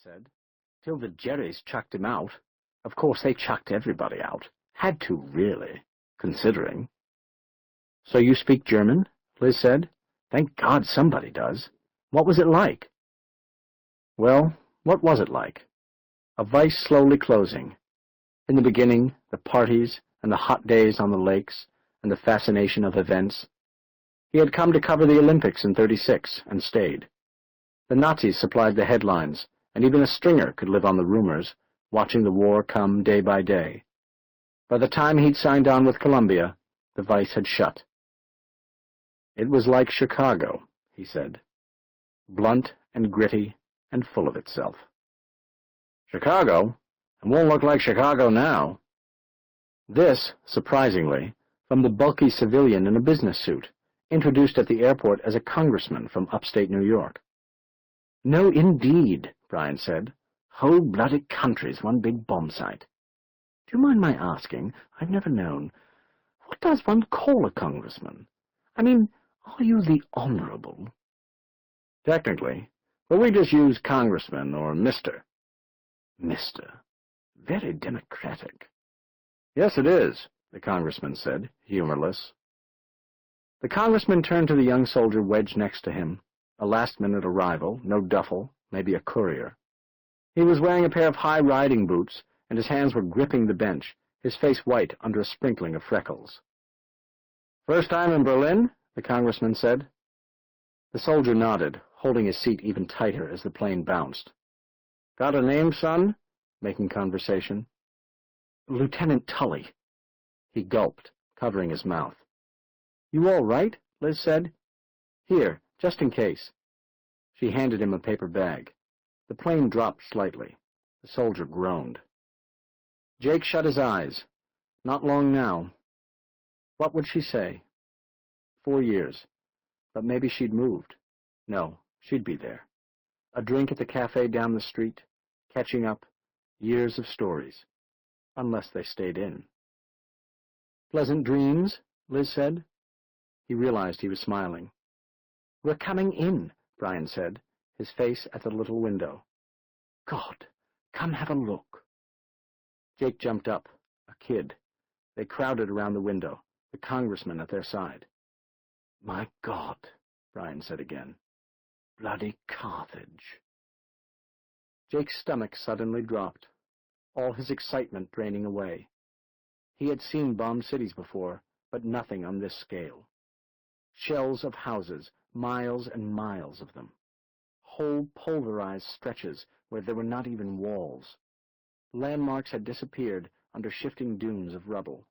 said. "Till the Jerrys chucked him out. Of course, they chucked everybody out. Had to, really, considering." "So you speak German?" Liz said. "Thank God somebody does. What was it like?" Well, what was it like? A vice slowly closing. In the beginning, the parties and the hot days on the lakes and the fascination of events. He had come to cover the Olympics in '36 and stayed. The Nazis supplied the headlines, and even a stringer could live on the rumors, watching the war come day by day. By the time he'd signed on with Columbia, the vice had shut. "It was like Chicago," he said. "Blunt and gritty and full of itself." "Chicago? It won't look like Chicago now." This, surprisingly, from the bulky civilian in a business suit, introduced at the airport as a congressman from upstate New York. "No, indeed," Brian said. "Whole bloody country's one big bomb site. Do you mind my asking? I've never known. What does one call a congressman? I mean, are you the Honorable?" "Technically, but we just use congressman or mister." "Mister. Very democratic." "Yes, it is," the congressman said, humorless. The congressman turned to the young soldier wedged next to him, a last-minute arrival, no duffel, maybe a courier. He was wearing a pair of high riding boots, and his hands were gripping the bench, his face white under a sprinkling of freckles. "First time in Berlin?" the congressman said. The soldier nodded, holding his seat even tighter as the plane bounced. "Got a name, son?" making conversation. "Lieutenant Tully." He gulped, covering his mouth. "You all right?" Liz said. "Here, just in case." She handed him a paper bag. The plane dropped slightly. The soldier groaned. Jake shut his eyes. Not long now. What would she say? 4 years. But maybe she'd moved. No, she'd be there. A drink at the cafe down the street, catching up, years of stories. Unless they stayed in. "Pleasant dreams," Liz said. He realized he was smiling. "We're coming in," Brian said, his face at the little window. "God, come have a look." Jake jumped up, a kid. They crowded around the window, the congressman at their side. "My God," Brian said again. "Bloody Carthage." Jake's stomach suddenly dropped, all his excitement draining away. He had seen bombed cities before, but nothing on this scale. Shells of houses, miles and miles of them. Whole pulverized stretches where there were not even walls. Landmarks had disappeared under shifting dunes of rubble.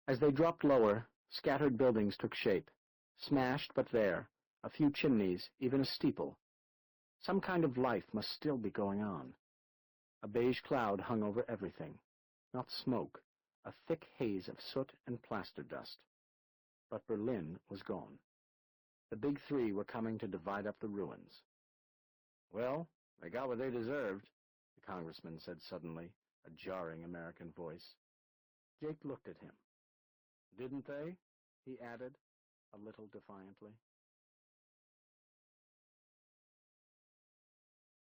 As they dropped lower, scattered buildings took shape, smashed but there, a few chimneys, even a steeple. Some kind of life must still be going on. A beige cloud hung over everything. Not smoke, a thick haze of soot and plaster dust. But Berlin was gone. The big three were coming to divide up the ruins. "Well, they got what they deserved," the congressman said suddenly, a jarring American voice. Jake looked at him. "Didn't they?" he added, a little defiantly.